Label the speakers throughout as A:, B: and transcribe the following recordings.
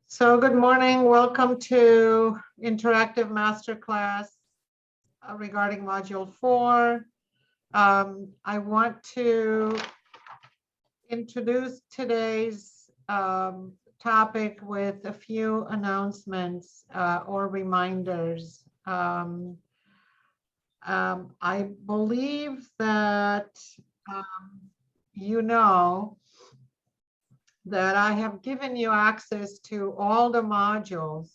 A: So good morning. Welcome to Interactive Masterclass regarding Module 4. I want to introduce today's topic with a few announcements or reminders. I believe that you know that I have given you access to all the modules,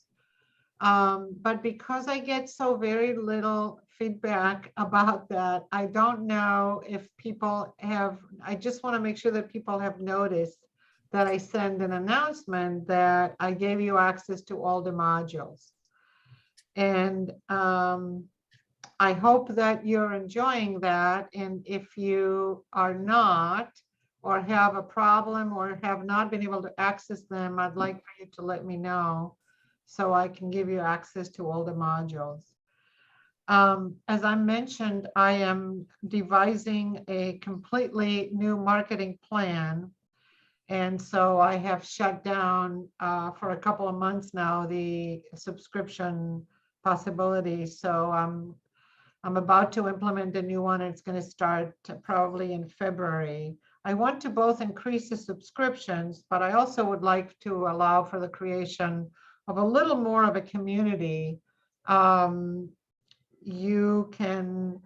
A: but because I get so very little feedback about that, I don't know if people have, I just want to make sure that people have noticed that I send an announcement that I gave you access to all the modules. And I hope that you're enjoying that. And if you are not, or have a problem or have not been able to access them, I'd like for you to let me know so I can give you access to all the modules. As I mentioned, I am devising a completely new marketing plan. And so I have shut down for a couple of months now the subscription possibilities. So I'm about to implement a new one. It's going to start probably in February. I want to both increase the subscriptions, but I also would like to allow for the creation of a little more of a community. You can,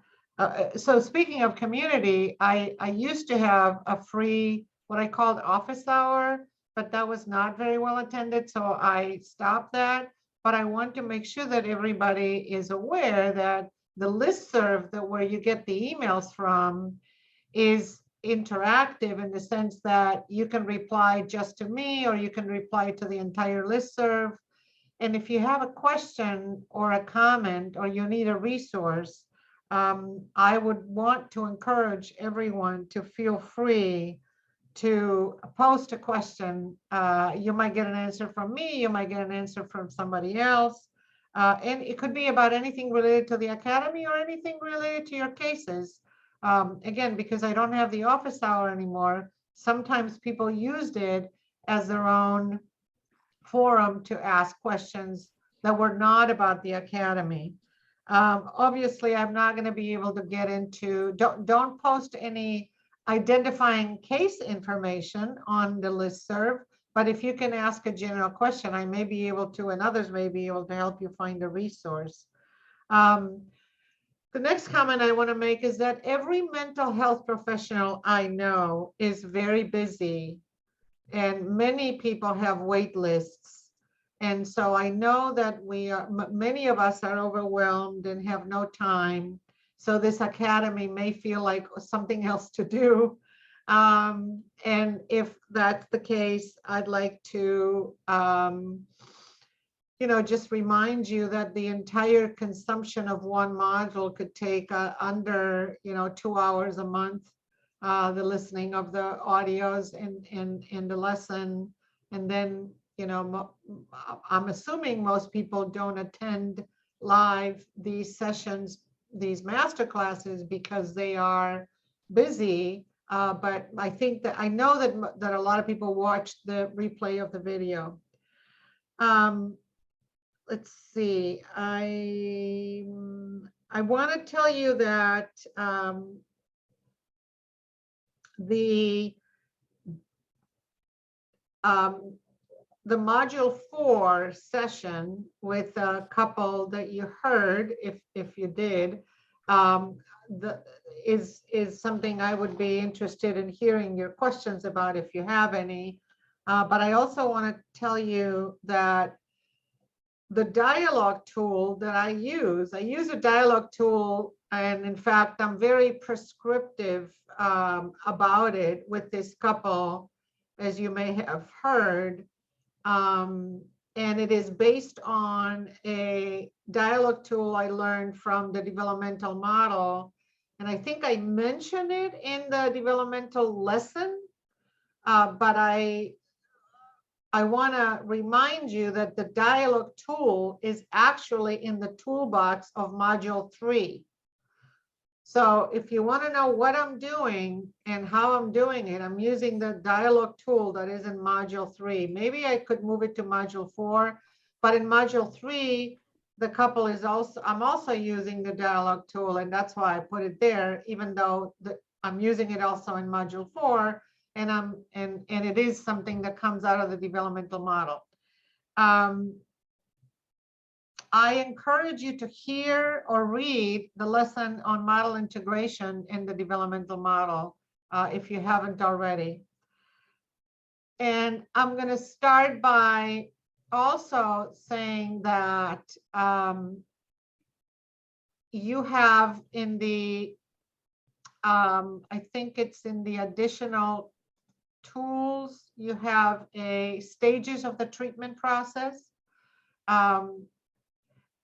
A: so speaking of community, I used to have a free, what I called office hour, but that was not very well attended. So I stopped that, but I want to make sure that everybody is aware that the listserv that where you get the emails from is interactive in the sense that you can reply just to me or you can reply to the entire listserv. And if you have a question or a comment or you need a resource, I would want to encourage everyone to feel free to post a question. You might get an answer from me, you might get an answer from somebody else. And it could be about anything related to the academy or anything related to your cases. Again, because I don't have the office hour anymore, sometimes people used it as their own forum to ask questions that were not about the academy. Obviously, I'm not going to be able to get into, don't post any identifying case information on the listserv, but if you can ask a general question, I may be able to, and others may be able to help you find a resource. The next comment I want to make is that every mental health professional I know is very busy, and many people have wait lists. And so I know that many of us are overwhelmed and have no time. So this academy may feel like something else to do. And if that's the case, I'd like to just remind you that the entire consumption of one module could take under 2 hours a month, the listening of the audios and the lesson. And then, I'm assuming most people don't attend live these sessions, these master classes, because they are busy. But I think that I know that a lot of people watch the replay of the video. Let's see, I want to tell you that the module 4 session with a couple that you heard, if you did, is something I would be interested in hearing your questions about if you have any. But I also want to tell you that the dialogue tool that I use a dialogue tool, and in fact, I'm very prescriptive about it with this couple, as you may have heard. And it is based on a dialogue tool I learned from the developmental model. And I think I mentioned it in the developmental lesson, but I want to remind you that the dialogue tool is actually in the toolbox of module 3. So if you want to know what I'm doing and how I'm doing it, I'm using the dialogue tool that is in module 3. Maybe I could move it to module 4, but in module 3, the couple is also, I'm also using the dialogue tool, and that's why I put it there, even though I'm using it also in module 4, and it is something that comes out of the developmental model. I encourage you to hear or read the lesson on model integration in the developmental model, if you haven't already. And I'm going to start by also saying that you have in the, I think it's in the additional tools, you have a stages of the treatment process.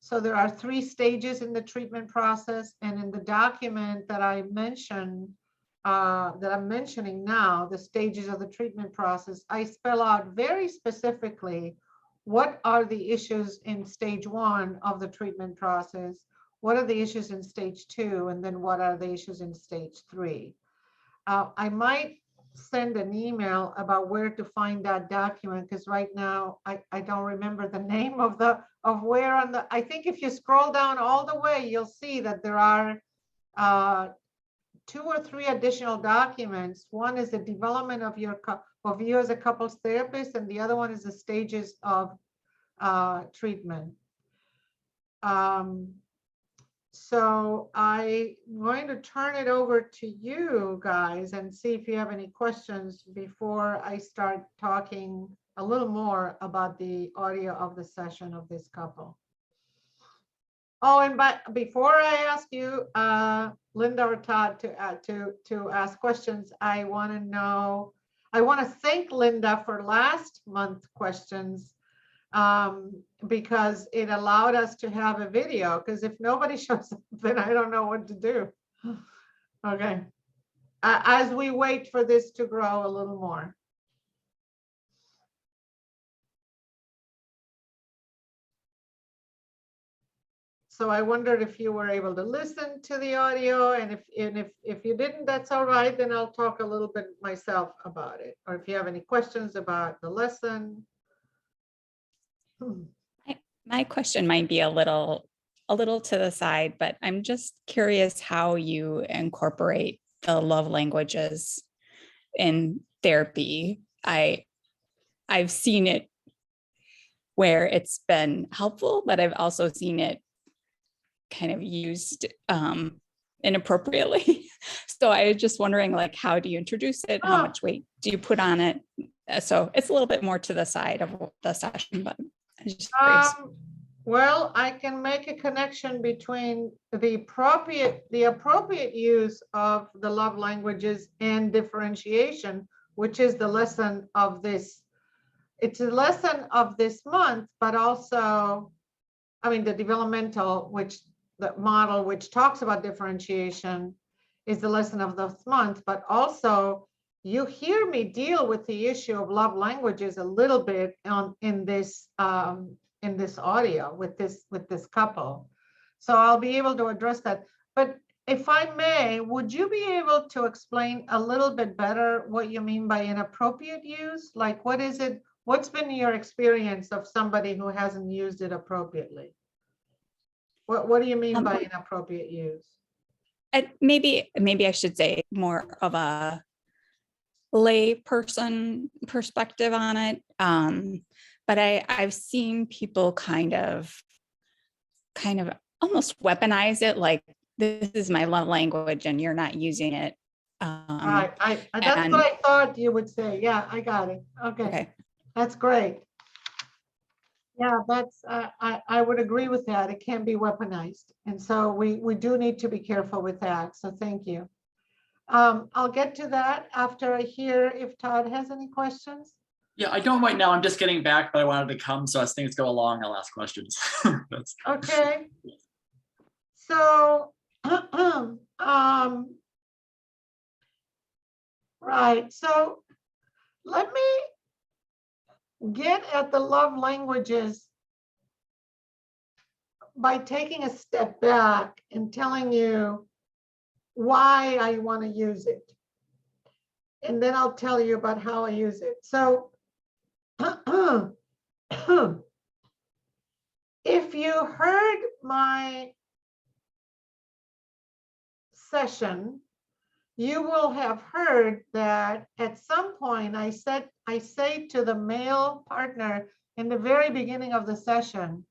A: So there are 3 stages in the treatment process, and in the document that I mentioned, that I'm mentioning now, the stages of the treatment process, I spell out very specifically what are the issues in stage 1 of the treatment process, what are the issues in stage 2, and then what are the issues in stage 3. I might send an email about where to find that document, because right now I don't remember the name of where on the, I think if you scroll down all the way, you'll see that there are 2 or 3 additional documents. One is the development of you as a couples therapist, and the other one is the stages of treatment. So I'm going to turn it over to you guys and see if you have any questions before I start talking a little more about the audio of the session of this couple. Oh, and before I ask you, Linda or Todd, to ask questions, I want to thank Linda for last month's questions, because it allowed us to have a video, because if nobody shows up, then I don't know what to do. Okay. As we wait for this to grow a little more. So I wondered if you were able to listen to the audio, and if you didn't, that's all right. Then I'll talk a little bit myself about it, or if you have any questions about the lesson.
B: My question might be a little to the side, but I'm just curious how you incorporate the love languages in therapy. I've seen it where it's been helpful, but I've also seen it kind of used inappropriately. So I was just wondering, like, how do you introduce it? How much weight do you put on it? So it's a little bit more to the side of the session, but I'm just curious.
A: Well, I can make a connection between the appropriate use of the love languages and differentiation, which is the lesson of this. It's a lesson of this month, but also, I mean, the developmental, the model, which talks about differentiation, is the lesson of this month, but also you hear me deal with the issue of love languages a little bit in this audio with this couple. So I'll be able to address that. But if I may, would you be able to explain a little bit better what you mean by inappropriate use? Like, what is it? What's been your experience of somebody who hasn't used it appropriately? What do you mean by inappropriate use?
B: Maybe I should say more of a lay person perspective on it. But I've seen people kind of almost weaponize it, like, this is my love language and you're not using it.
A: Right. That's what I thought you would say. Yeah, I got it. Okay. That's great. Yeah, that's I would agree with that. It can be weaponized. And so we do need to be careful with that. So thank you. I'll get to that after I hear if Todd has any questions.
C: Yeah, I don't right now. I'm just getting back, but I wanted to come. So as things go along, I'll ask questions.
A: Okay. So, right. So let me get at the love languages by taking a step back and telling you why I want to use it. And then I'll tell you about how I use it. So if you heard my session, you will have heard that at some point I say to the male partner in the very beginning of the session,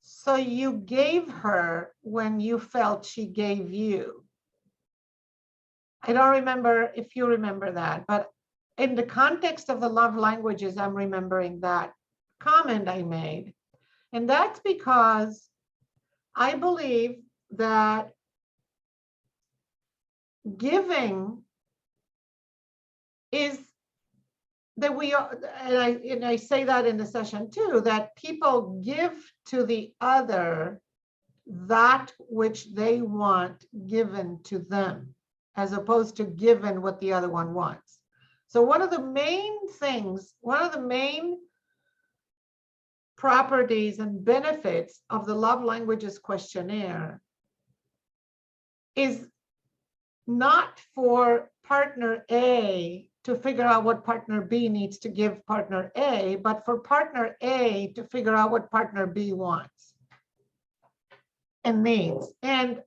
A: so you gave her when you felt she gave you. I don't remember if you remember that, but in the context of the love languages, I'm remembering that comment I made. And that's because I believe that giving is that we are, and I say that in the session too, that people give to the other that which they want given to them, as opposed to given what the other one wants. So one of the main things, one of the main properties and benefits of the love languages questionnaire is not for partner A to figure out what partner B needs to give partner A, but for partner A to figure out what partner B wants and needs. And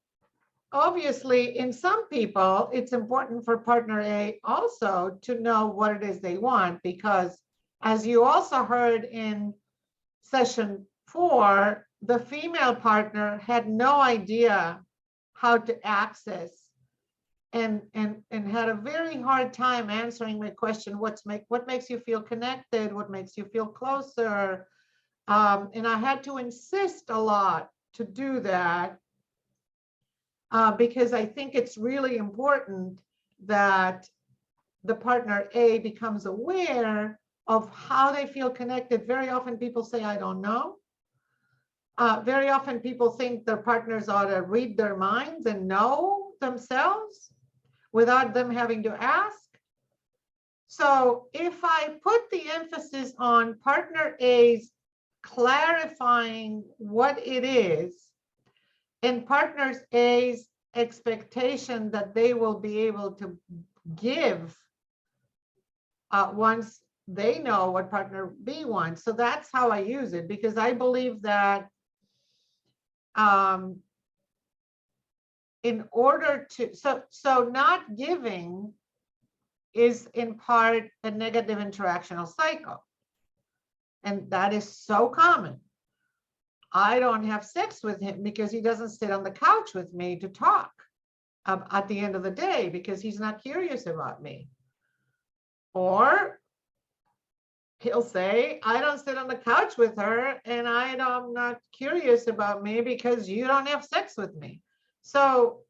A: obviously, in some people, it's important for partner A also to know what it is they want, because as you also heard in session 4, the female partner had no idea how to access and had a very hard time answering my question, what makes you feel connected, what makes you feel closer, and I had to insist a lot to do that, because I think it's really important that the partner A becomes aware of how they feel connected. Very often people say, I don't know. Very often people think their partners ought to read their minds and know themselves without them having to ask. So if I put the emphasis on partner A's clarifying what it is, and partner A's expectation that they will be able to give once they know what partner B wants. So that's how I use it, because I believe that in order to, so not giving is in part a negative interactional cycle. And that is so common. I don't have sex with him because he doesn't sit on the couch with me to talk at the end of the day, because he's not curious about me. Or he'll say, I don't sit on the couch with her and I'm not curious about me because you don't have sex with me. So,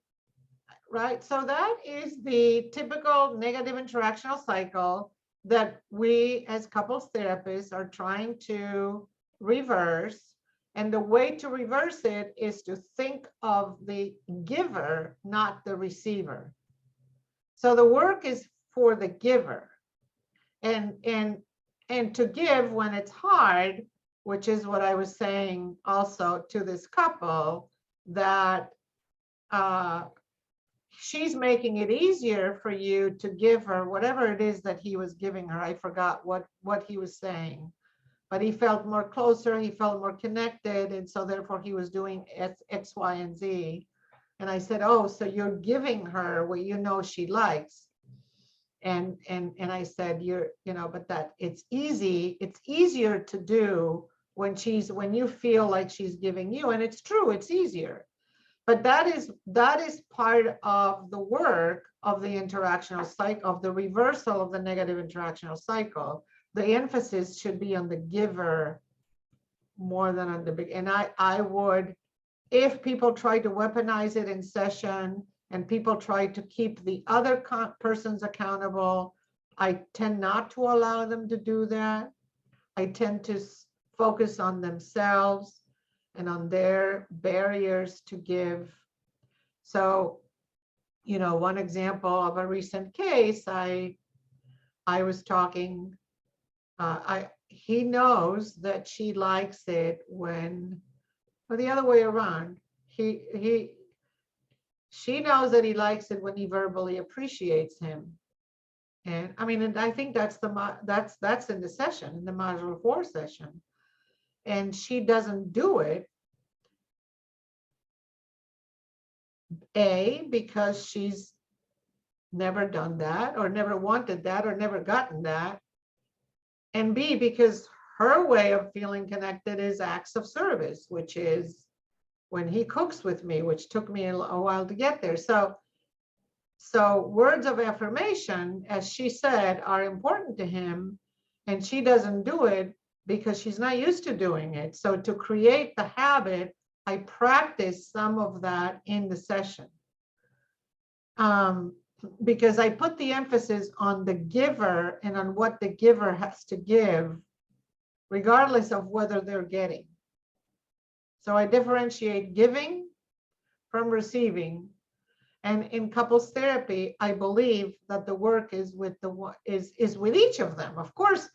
A: right, so that is the typical negative interactional cycle that we as couples therapists are trying to reverse. And the way to reverse it is to think of the giver, not the receiver. So the work is for the giver. And to give when it's hard, which is what I was saying also to this couple, that she's making it easier for you to give her whatever it is that he was giving her. I forgot what he was saying, but he felt more closer, he felt more connected, and so therefore he was doing X, Y, and Z. And I said, oh, so you're giving her what you know she likes. And I said, but that it's easier to do when you feel like she's giving you, and it's true, it's easier. But that is part of the work of the interactional cycle, of the reversal of the negative interactional cycle. The emphasis should be on the giver more than on the big. And I would, if people try to weaponize it in session and people try to keep the other persons accountable, I tend not to allow them to do that. I tend to focus on themselves and on their barriers to give. So, one example of a recent case, I was talking, he knows that she likes it when, or the other way around, She knows that he likes it when he verbally appreciates him. And I mean, and I think that's that's in the session, in the module 4 session. And she doesn't do it. A, because she's never done that, or never wanted that, or never gotten that. And B, because her way of feeling connected is acts of service, which is when he cooks with me, which took me a while to get there. So words of affirmation, as she said, are important to him, and she doesn't do it because she's not used to doing it. So to create the habit, I practice some of that in the session. Because I put the emphasis on the giver and on what the giver has to give, regardless of whether they're getting. So I differentiate giving from receiving. And in couples therapy, I believe that the work is with with each of them. Of course,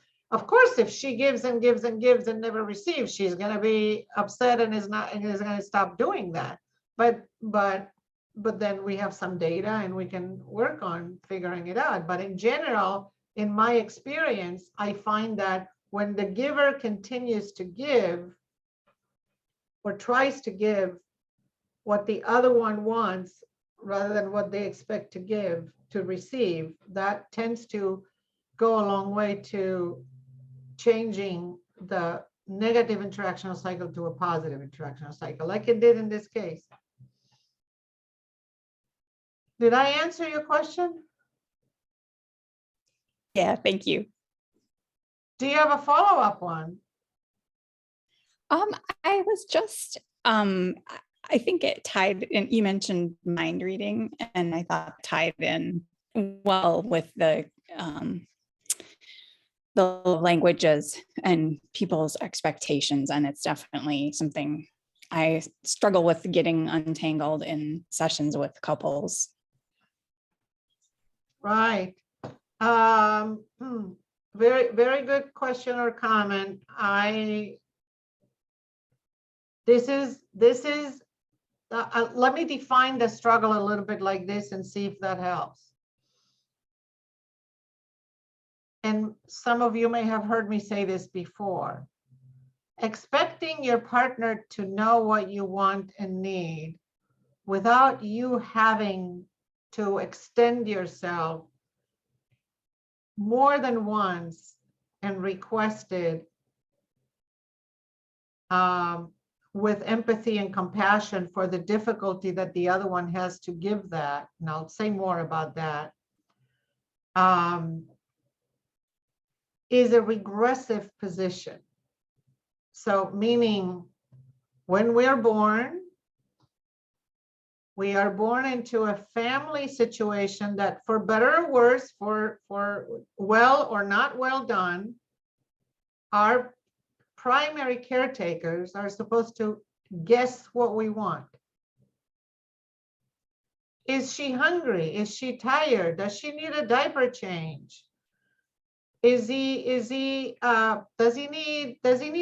A: if she gives and gives and gives and never receives, she's going to be upset and is going to stop doing that. But then we have some data and we can work on figuring it out. But in general, in my experience, I find that when the giver continues to give or tries to give what the other one wants rather than what they expect to receive, that tends to go a long way to changing the negative interactional cycle to a positive interactional cycle, like it did in this case. Did I answer your question?
B: Yeah, thank you.
A: Do you have a follow-up one?
B: I was just, I think it tied in, you mentioned mind reading, and I thought tied in well with the languages and people's expectations. And it's definitely something I struggle with getting untangled in sessions with couples. Right.
A: Very, very good question or comment. This is, let me define the struggle a little bit like this and see if that helps. And some of you may have heard me say this before. Expecting your partner to know what you want and need without you having to extend yourself more than once and requested with empathy and compassion for the difficulty that the other one has to give that, and I'll say more about that, is a regressive position. So meaning when we're born, we are born into a family situation that, for better or worse, for well or not well done, our primary caretakers are supposed to guess what we want. Is she hungry? Is she tired? Does she need a diaper change? Does he need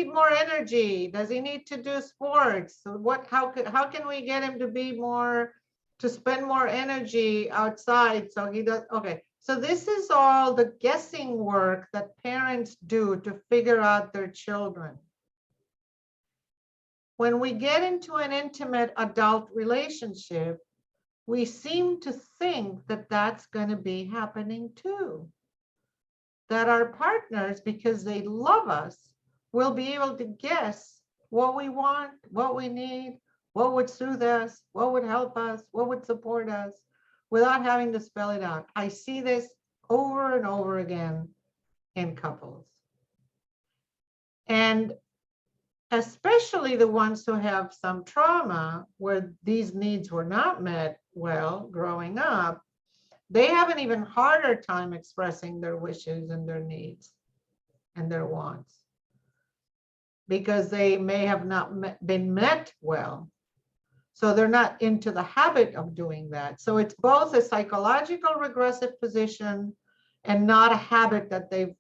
A: more energy? Does he need to do sports? So how can we get him to spend more energy outside so he does? Okay, so this is all the guessing work that parents do to figure out their children. When we get into an intimate adult relationship, we seem to think that that's going to be happening too. That our partners, because they love us, will be able to guess what we want, what we need, what would soothe us, what would help us, what would support us, without having to spell it out. I see this over and over again in couples. And especially the ones who have some trauma where these needs were not met well growing up, they have an even harder time expressing their wishes and their needs and their wants because they may have not been met well. So they're not into the habit of doing that. So it's both a psychological regressive position and not a habit that they've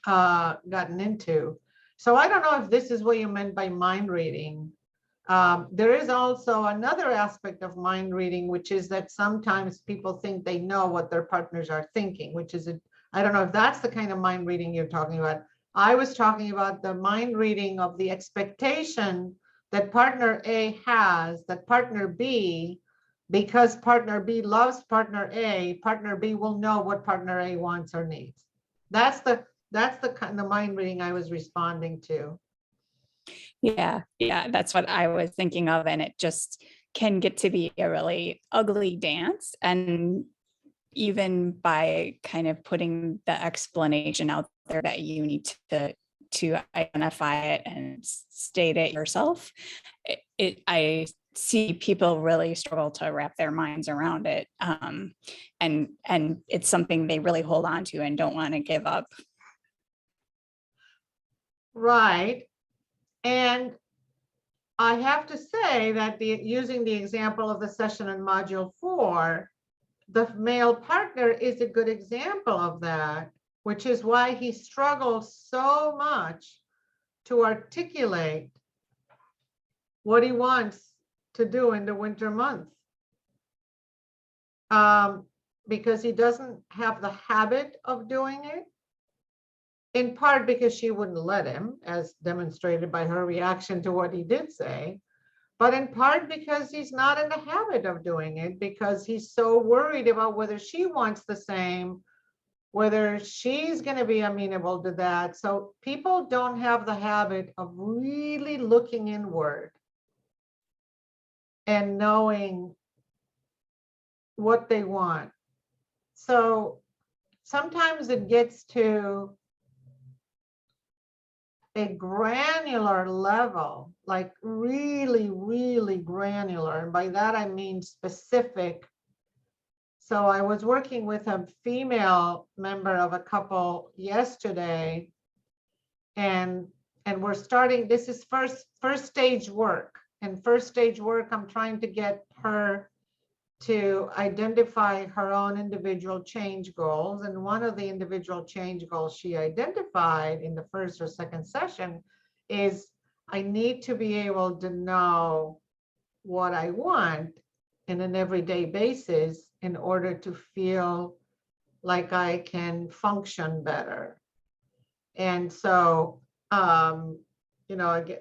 A: gotten into. So I don't know if this is what you meant by mind reading. There is also another aspect of mind reading, which is that sometimes people think they know what their partners are thinking, which is, I don't know if that's the kind of mind reading you're talking about. I was talking about the mind reading of the expectation that partner A has, that partner B, because partner B loves partner B will know what partner A wants or needs. That's the kind of mind reading I was responding to.
B: Yeah, that's what I was thinking of. And it just can get to be a really ugly dance. And even by kind of putting the explanation out there that you need to identify it and state it yourself, I see people really struggle to wrap their minds around it. And it's something they really hold on to and don't want to give up.
A: Right. And I have to say that using the example of the session in module 4, the male partner is a good example of that, which is why he struggles so much to articulate what he wants to do in the winter months. Because he doesn't have the habit of doing it, in part because she wouldn't let him, as demonstrated by her reaction to what he did say, but in part because he's not in the habit of doing it, because he's so worried about whether she wants the same, whether she's going to be amenable to that. So people don't have the habit of really looking inward and knowing what they want. So sometimes it gets to a granular level, like really, really granular. And by that, I mean specific. So I was working with a female member of a couple yesterday, and we're starting, this is first stage work. And first stage work, I'm trying to get her to identify her own individual change goals. And one of the individual change goals she identified in the first or second session is, I need to be able to know what I want in an everyday basis in order to feel like I can function better. And so,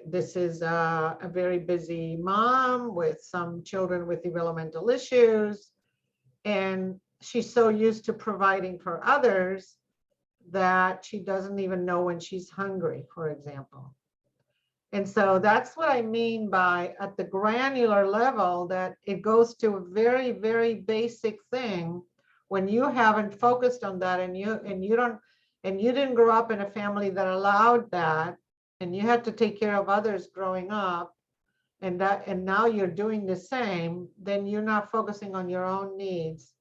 A: this is a very busy mom with some children with developmental issues. And she's so used to providing for others that she doesn't even know when she's hungry, for example. And so that's what I mean by, at the granular level, that it goes to a very, very basic thing. When you haven't focused on that, and you didn't grow up in a family that allowed that, and you had to take care of others growing up, and now you're doing the same, then you're not focusing on your own needs.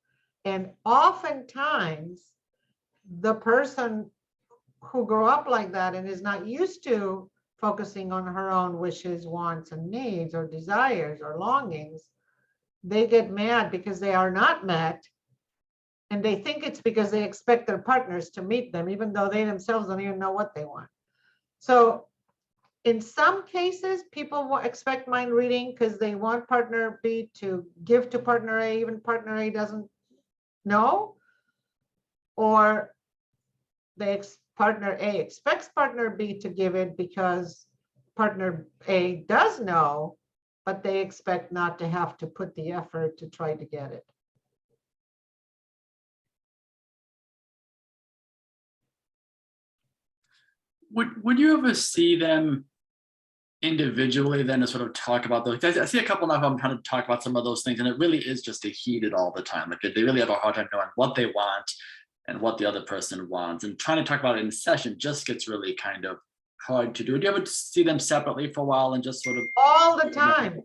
A: And oftentimes, the person who grew up like that and is not used to focusing on her own wishes, wants, and needs, or desires, or longings, they get mad because they are not met. And they think it's because they expect their partners to meet them, even though they themselves don't even know what they want. So in some cases, people expect mind reading because they want partner B to give to partner A, even partner A doesn't know. Or partner A expects partner B to give it because partner A does know, but they expect not to have to put the effort to try to get it.
C: Would you ever see them individually then to sort of talk about those? I see a couple of them trying to talk about some of those things, and it really is just heated all the time. Like they really have a hard time knowing what they want and what the other person wants, and trying to talk about it in session just gets really kind of hard to do. Do you ever see them separately for a while and just sort of
A: all the time?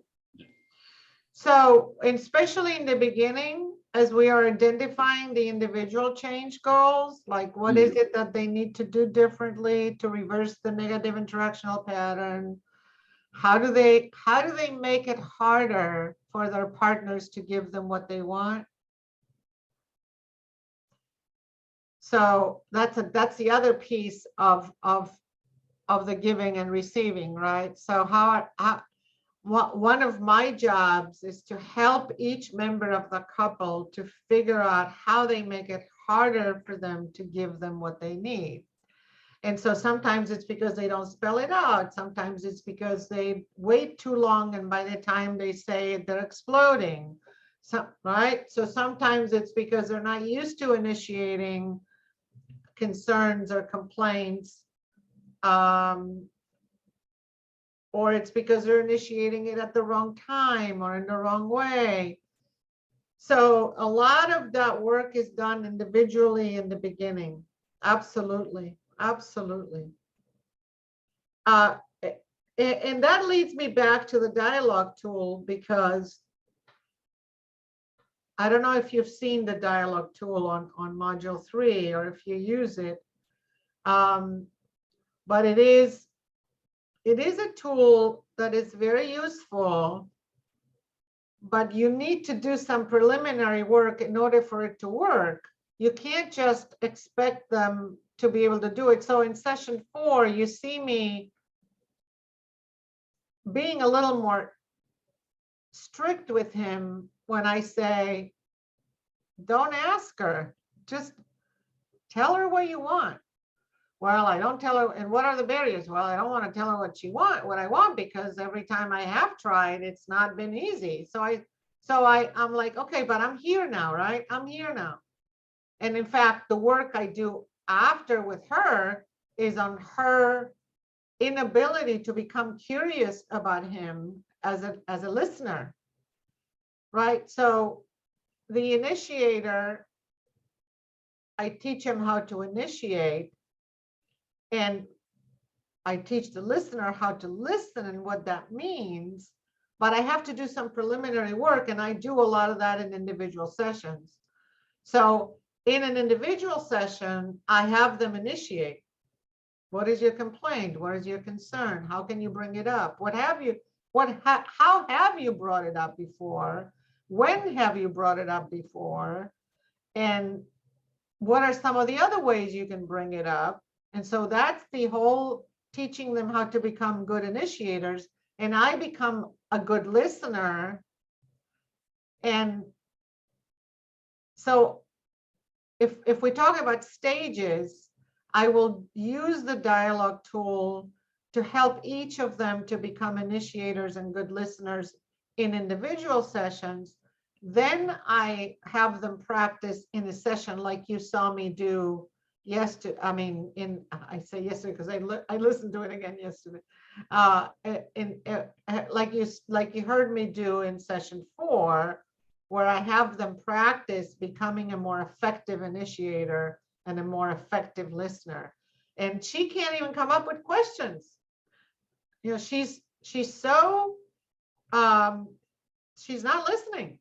A: So especially in the beginning, as we are identifying the individual change goals, like what is it that they need to do differently to reverse the negative interactional pattern? How do they make it harder for their partners to give them what they want? So that's the other piece of the giving and receiving, right? So how one of my jobs is to help each member of the couple to figure out how they make it harder for them to give them what they need. And so sometimes it's because they don't spell it out. Sometimes it's because they wait too long, and by the time they say it, they're exploding. So, right? So sometimes it's because they're not used to initiating concerns or complaints. Or it's because they're initiating it at the wrong time or in the wrong way. So a lot of that work is done individually in the beginning. Absolutely, absolutely. And that leads me back to the dialogue tool, because I don't know if you've seen the dialogue tool on module 3 or if you use it, but it is a tool that is very useful, but you need to do some preliminary work in order for it to work. You can't just expect them to be able to do it. So in session 4, you see me being a little more strict with him when I say, don't ask her, just tell her what you want. Well, I don't tell her. And what are the barriers? Well, I don't want to tell her what I want, because every time I have tried, it's not been easy. So I'm like, okay, but I'm here now, right? I'm here now. And in fact, the work I do after with her is on her inability to become curious about him as a listener, right? So the initiator, I teach him how to initiate, and I teach the listener how to listen and what that means, but I have to do some preliminary work, and I do a lot of that in individual sessions. So in an individual session, I have them initiate. What is your complaint? What is your concern? How can you bring it up? How have you brought it up before? When have you brought it up before? And what are some of the other ways you can bring it up? And so that's the whole teaching them how to become good initiators. And I become a good listener. And so if we talk about stages, I will use the dialogue tool to help each of them to become initiators and good listeners in individual sessions. Then I have them practice in a session like you saw me do yesterday. I say yesterday because I listened to it again yesterday. Like you heard me do in session 4, where I have them practice becoming a more effective initiator and a more effective listener. And she can't even come up with questions. You know, she's so she's not listening.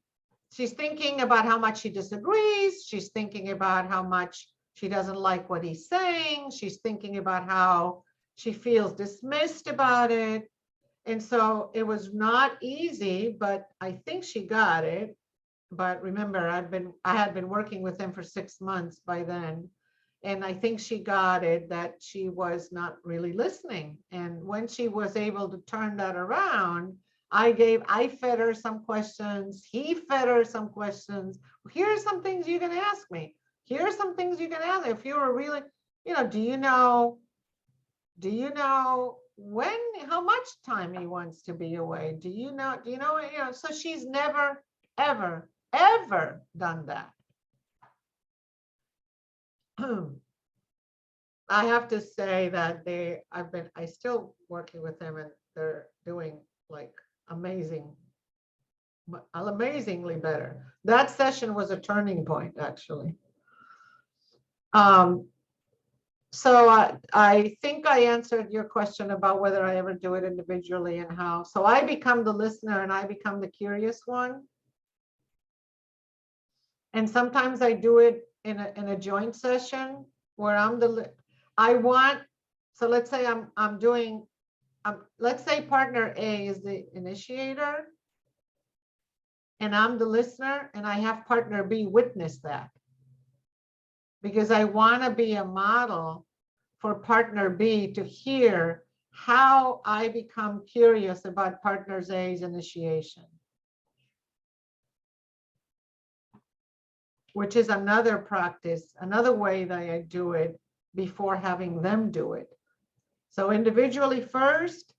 A: She's thinking about how much she disagrees. She's thinking about how much she doesn't like what he's saying. She's thinking about how she feels dismissed about it. And so it was not easy, but I think she got it. But remember, I had been working with him for 6 months by then. And I think she got it that she was not really listening. And when she was able to turn that around, I fed her some questions. He fed her some questions. Here are some things you can ask me. Here are some things you can ask. If you were really, do you know how much time he wants to be away? Do you know, so she's never, ever done that. I have to say that I still working with them, and they're doing like amazingly better. That session was a turning point, actually. So I think I answered your question about whether I ever do it individually and how. So I become the listener and I become the curious one. And sometimes I do it in a joint session where so let's say let's say partner A is the initiator and I'm the listener, and I have partner B witness that, because I want to be a model for partner B to hear how I become curious about partners A's initiation, which is another practice, another way that I do it before having them do it. So individually first,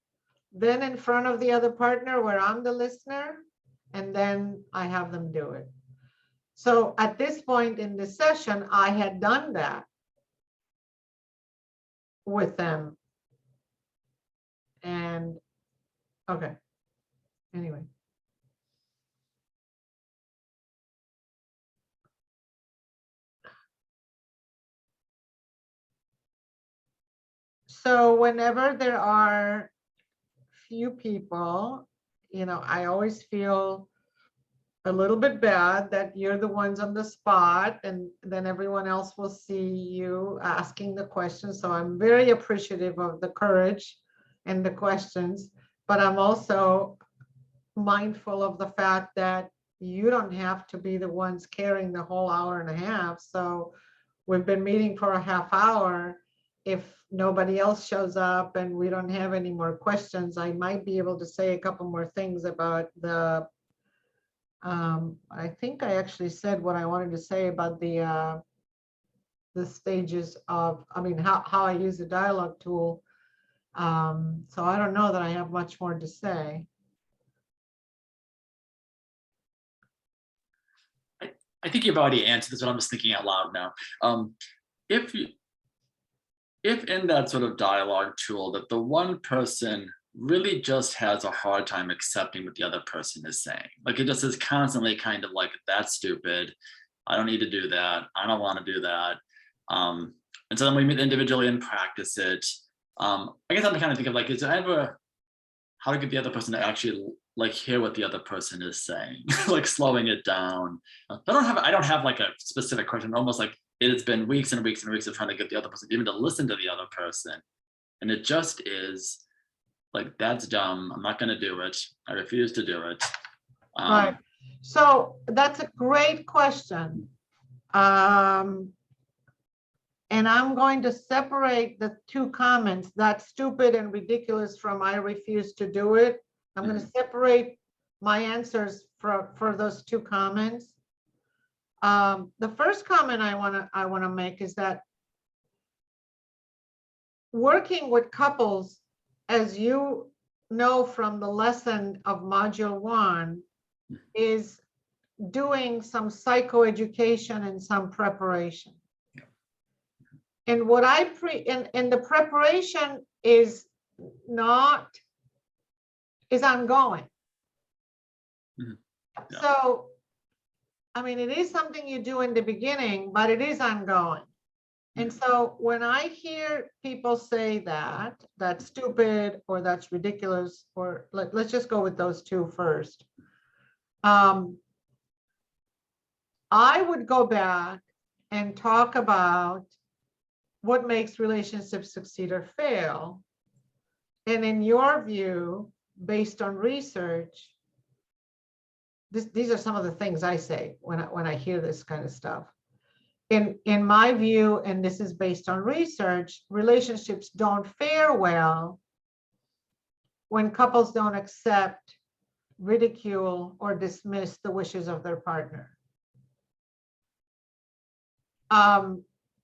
A: then in front of the other partner where I'm the listener, and then I have them do it. So at this point in the session, I had done that with them. And okay, anyway. So whenever there are few people, you know, I always feel a little bit bad that you're the ones on the spot, and then everyone else will see you asking the questions. So I'm very appreciative of the courage and the questions, but I'm also mindful of the fact that you don't have to be the ones carrying the whole hour and a half. So we've been meeting for a half hour. If nobody else shows up and we don't have any more questions, I might be able to say a couple more things about the I think I actually said what I wanted to say about the stages of, I mean, how I use the dialogue tool. So I don't know that I have much more to say.
C: I think you've already answered this, but I'm just thinking out loud now. If in that sort of dialogue tool that the one person really just has a hard time accepting what the other person is saying, like it just is constantly kind of like, that's stupid, I don't need to do that, I don't want to do that. And so then we meet individually and practice it. I guess I'm kind of thinking of like, is there ever how to get the other person to actually like hear what the other person is saying, like slowing it down. I don't have like a specific question, almost like it's been weeks and weeks and weeks of trying to get the other person even to listen to the other person. And it just is like, that's dumb, I'm not going to do it, I refuse to do it.
A: Right. So that's a great question. And I'm going to separate the two comments, that's stupid and ridiculous, from I refuse to do it. I'm going to separate my answers for those two comments. The first comment I want to make is that working with couples, as you know from the lesson of module 1, is doing some psychoeducation and some preparation. And what I and the preparation is ongoing.
C: Mhm. Yeah.
A: So, I mean, it is something you do in the beginning, but it is ongoing. And so when I hear people say that, that's stupid or that's ridiculous, or let's just go with those two first. I would go back and talk about what makes relationships succeed or fail. And in your view, based on research, these are some of the things I say when I hear this kind of stuff. In my view, and this is based on research, relationships don't fare well when couples don't accept, ridicule, or dismiss the wishes of their partner.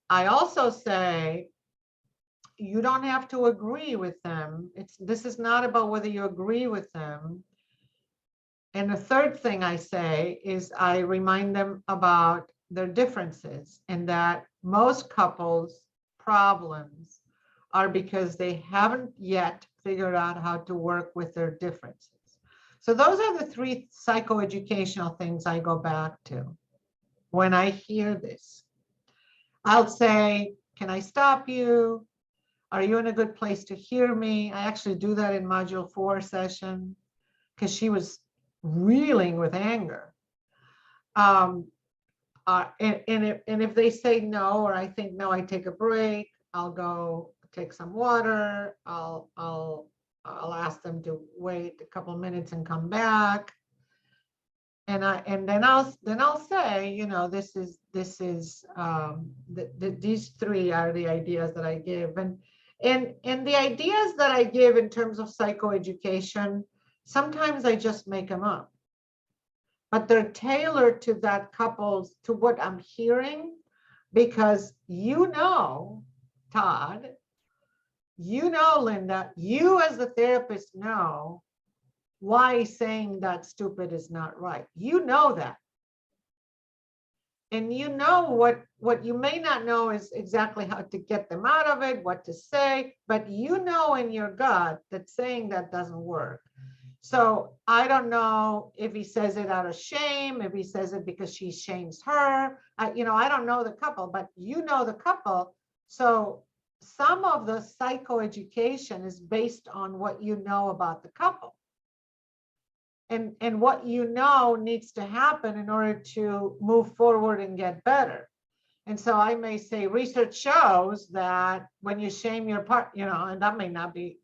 A: I also say you don't have to agree with them. This is not about whether you agree with them. And the third thing I say is I remind them about their differences, and that most couples' problems are because they haven't yet figured out how to work with their differences. So those are the three psychoeducational things I go back to when I hear this. I'll say, can I stop you? Are you in a good place to hear me? I actually do that in module 4 session because she was reeling with anger. And if they say no, or I think no, I take a break, I'll go take some water. I'll ask them to wait a couple of minutes and come back. And then I'll say, you know, these three are the ideas that I give. And the ideas that I give in terms of psychoeducation, sometimes I just make them up, but they're tailored to that couple's, to what I'm hearing, because Todd, Linda, you as the therapist know why saying that stupid is not right. You know that. And you know what you may not know is exactly how to get them out of it, what to say, but you know in your gut that saying that doesn't work. So I don't know if he says it out of shame, if he says it because she shames her. I don't know the couple, but you know the couple. So some of the psychoeducation is based on what you know about the couple. And what you know needs to happen in order to move forward and get better. And so I may say research shows that when you shame your partner, and that may not be,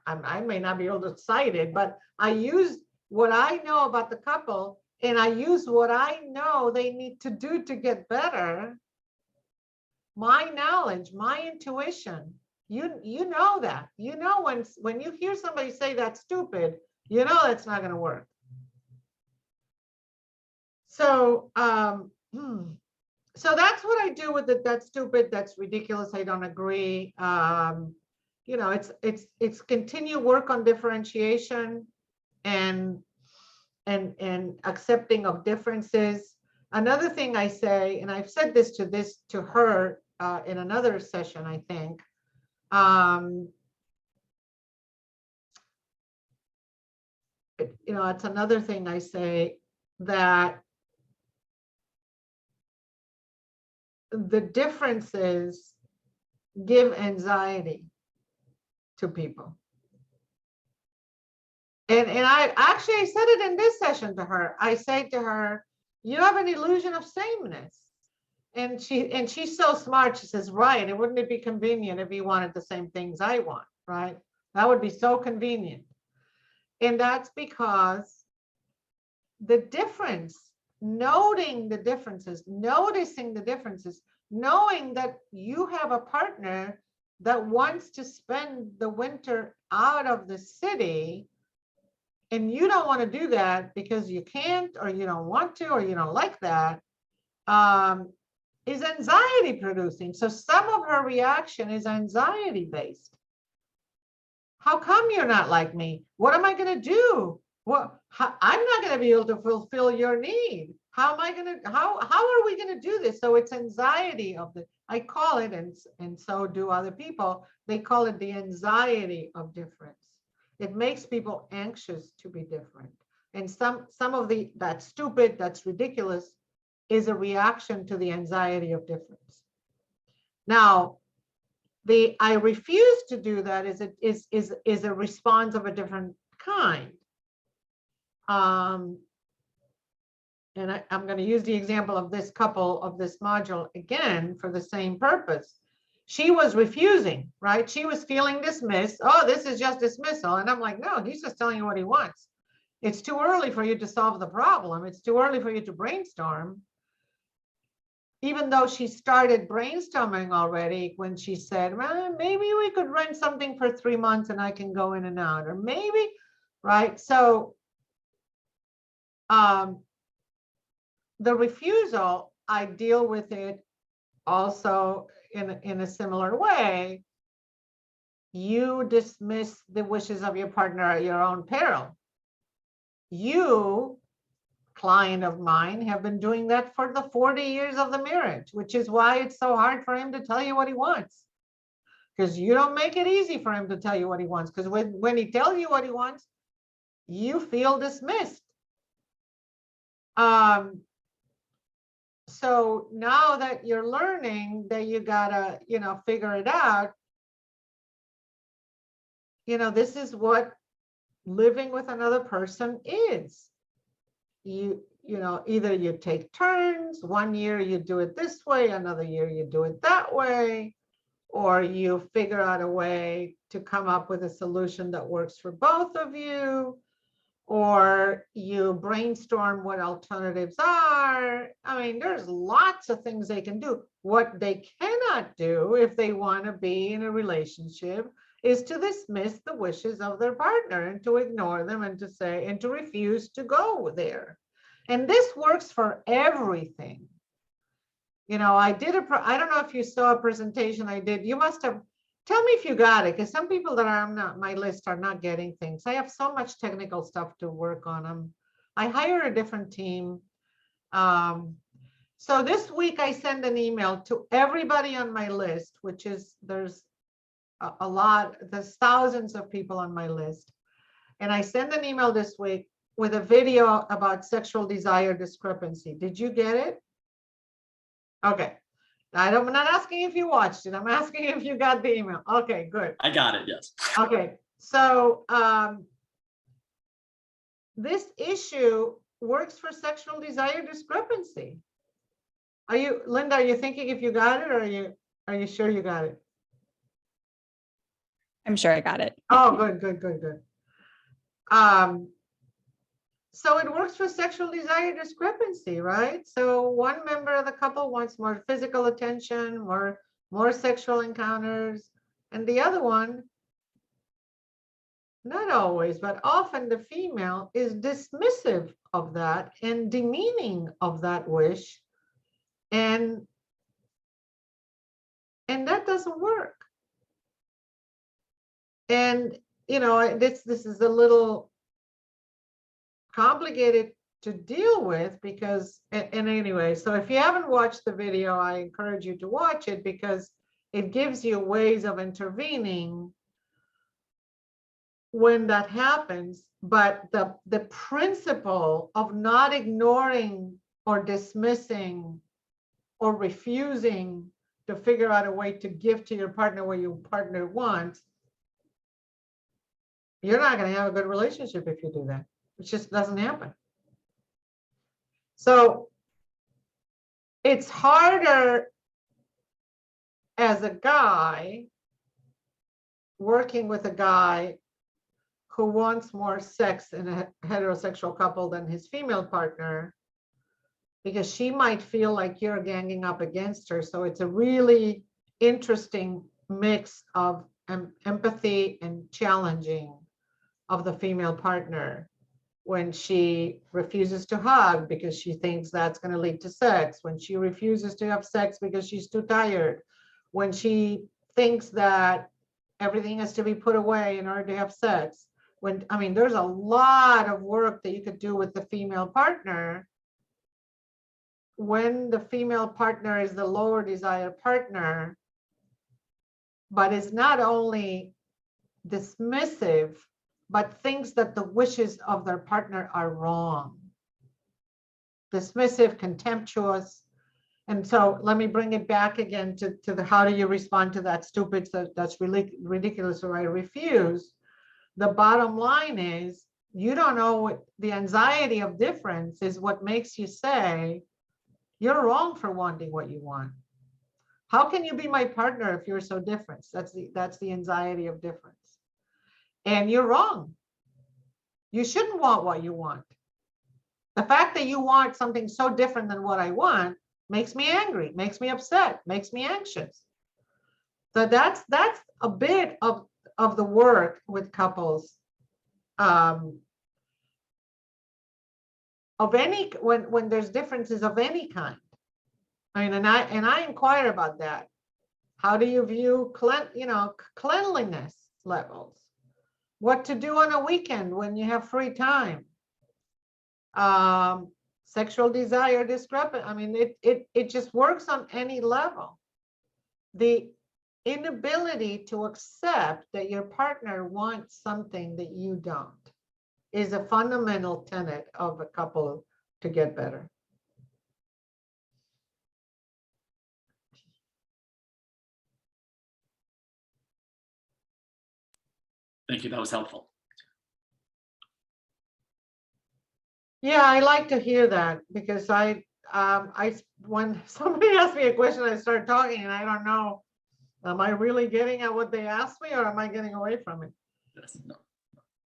A: I may not be able to cite it, but I use what I know about the couple, and I use what I know they need to do to get better. My knowledge, my intuition, you know that. You know when you hear somebody say that's stupid, you know that's not going to work. So so that's what I do with it. That's stupid, that's ridiculous, I don't agree. It's continue work on differentiation and accepting of differences. Another thing I say, and I've said this to her in another session, I think, it's another thing I say, that the differences give anxiety to people. And I said it in this session to her. I say to her, you have an illusion of sameness. And she's so smart. She says, right, and wouldn't it be convenient if you wanted the same things I want, right? That would be so convenient. And that's because the difference, noting the differences, noticing the differences, knowing that you have a partner that wants to spend the winter out of the city, and you don't want to do that because you can't, or you don't want to, or you don't like that, is anxiety producing. So some of her reaction is anxiety based. How come you're not like me? What am I going to do? I'm not going to be able to fulfill your need. How am I going to, how are we going to do this? So it's anxiety of I call it, and so do other people, they call it the anxiety of difference. It makes people anxious to be different. And some of that's stupid, that's ridiculous, is a reaction to the anxiety of difference. Now, I refuse to do that is a response of a different kind. And I'm going to use the example of this couple of this module again for the same purpose. She was refusing, right? She was feeling dismissed. Oh, this is just dismissal. And I'm like, no, he's just telling you what he wants. It's too early for you to solve the problem. It's too early for you to brainstorm. Even though she started brainstorming already when she said, well, maybe we could rent something for 3 months and I can go in and out, or maybe, right? So the refusal, I deal with it also in a similar way. You dismiss the wishes of your partner at your own peril. You, client of mine, have been doing that for the 40 years of the marriage, which is why it's so hard for him to tell you what he wants. Because you don't make it easy for him to tell you what he wants. Because when he tells you what he wants, you feel dismissed. So now that you're learning that you gotta, figure it out, this is what living with another person is. Either you take turns, 1 year you do it this way, another year you do it that way, or you figure out a way to come up with a solution that works for both of you, or you brainstorm what alternatives are. I mean, there's lots of things they can do. What they cannot do if they want to be in a relationship is to dismiss the wishes of their partner and to ignore them and to say, and to refuse to go there. And this works for everything. You know, I don't know if you saw a presentation I did. You must have. Tell me if you got it, because some people that are on my list are not getting things. I have so much technical stuff to work on. I hire a different team. So this week I send an email to everybody on my list, which is, there's a lot, there's thousands of people on my list. And I send an email this week with a video about sexual desire discrepancy. Did you get it? Okay. I'm not asking if you watched it. I'm asking if you got the email. Okay, good.
C: I got it, yes.
A: Okay, so this issue works for sexual desire discrepancy. Are you, Linda, are you thinking if you got it, or are you sure you got it?
B: I'm sure I got it.
A: Oh, good. So it works for sexual desire discrepancy, right? So one member of the couple wants more physical attention, more sexual encounters, and the other one, not always, but often the female is dismissive of that and demeaning of that wish. And that doesn't work. And, you know, this is a little complicated to deal with because, and anyway, so if you haven't watched the video, I encourage you to watch it because it gives you ways of intervening when that happens. But the principle of not ignoring or dismissing or refusing to figure out a way to give to your partner what your partner wants, you're not going to have a good relationship if you do that. It just doesn't happen. So it's harder as a guy working with a guy who wants more sex in a heterosexual couple than his female partner, because she might feel like you're ganging up against her. So it's a really interesting mix of empathy and challenging of the female partner. When she refuses to hug because she thinks that's going to lead to sex, when she refuses to have sex because she's too tired, when she thinks that everything has to be put away in order to have sex. I mean, there's a lot of work that you could do with the female partner when the female partner is the lower desire partner, but is not only dismissive, but thinks that the wishes of their partner are wrong. Dismissive, contemptuous. And so let me bring it back again to the how do you respond to that stupid, that's really ridiculous, or I refuse. The bottom line is, you don't know what the anxiety of difference is what makes you say, you're wrong for wanting what you want. How can you be my partner if you're so different? That's the anxiety of difference. And you're wrong. You shouldn't want what you want. The fact that you want something so different than what I want makes me angry, makes me upset, makes me anxious. So that's a bit of the work with couples. Of any, when there's differences of any kind. I mean, and I inquire about that. How do you view cleanliness levels? What to do on a weekend when you have free time? Sexual desire discrepancy. I mean, it just works on any level. The inability to accept that your partner wants something that you don't is a fundamental tenet of a couple to get better.
C: Thank you, that was helpful.
A: Yeah, I like to hear that because when somebody asks me a question, I start talking and I don't know, am I really getting at what they asked me or am I getting away from it?
C: Yes, no.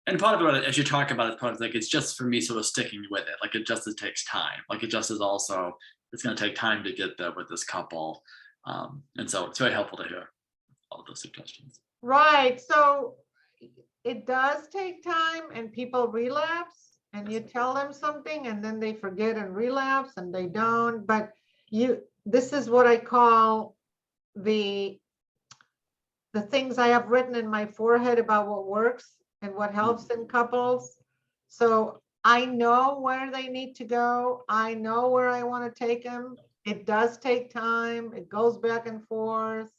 C: And part of it, as you talk about it, part of like it's just for me sort of sticking with it. Like it takes time. Like it just is also, it's going to take time to get there with this couple. And so it's very helpful to hear all of those suggestions.
A: Right. So it does take time, and people relapse, and you tell them something and then they forget and relapse and they don't. But this is what I call the things I have written in my forehead about what works and what helps in couples. So I know where they need to go. I know where I want to take them. It does take time. It goes back and forth.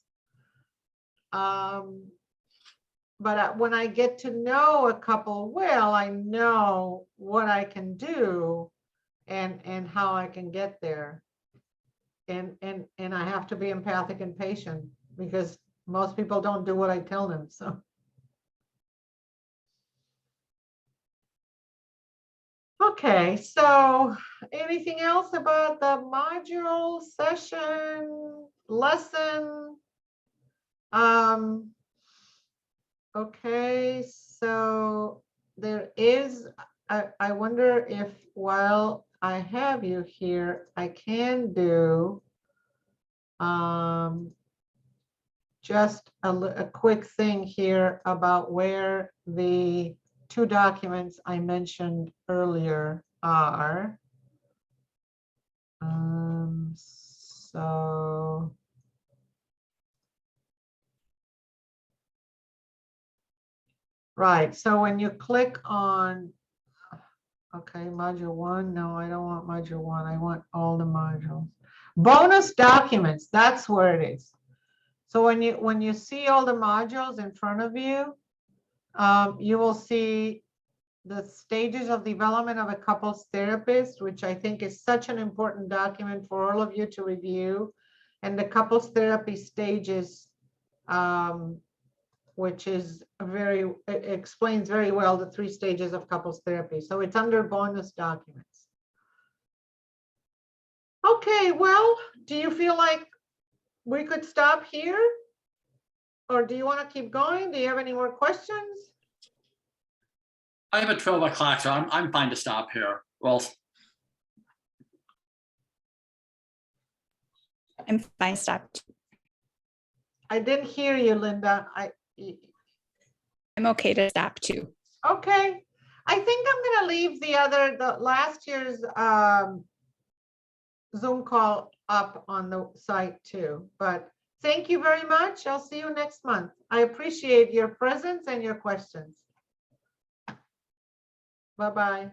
A: But when I get to know a couple well, I know what I can do and how I can get there. And I have to be empathic and patient, because most people don't do what I tell them. So. Okay, so anything else about the module, session, lesson? Okay, so there is, I wonder if while I have you here, I can do just a quick thing here about where the 2 documents I mentioned earlier are. So right, so when you click on, okay, module 1, no, I don't want module 1, I want all the modules. Bonus documents, that's where it is. So when you see all the modules in front of you, you will see the stages of development of a couples therapist, which I think is such an important document for all of you to review, and the couples therapy stages, which is it explains very well the 3 stages of couples therapy. So it's under bonus documents. Okay, well, do you feel like we could stop here? Or do you want to keep going? Do you have any more questions?
C: I have a 12 o'clock, so I'm fine to stop here. Well,
B: I'm fine, stop.
A: I didn't hear you, Linda.
B: I'm okay to stop too.
A: Okay. I think I'm going to leave the last year's Zoom call up on the site too. But thank you very much. I'll see you next month. I appreciate your presence and your questions. Bye-bye.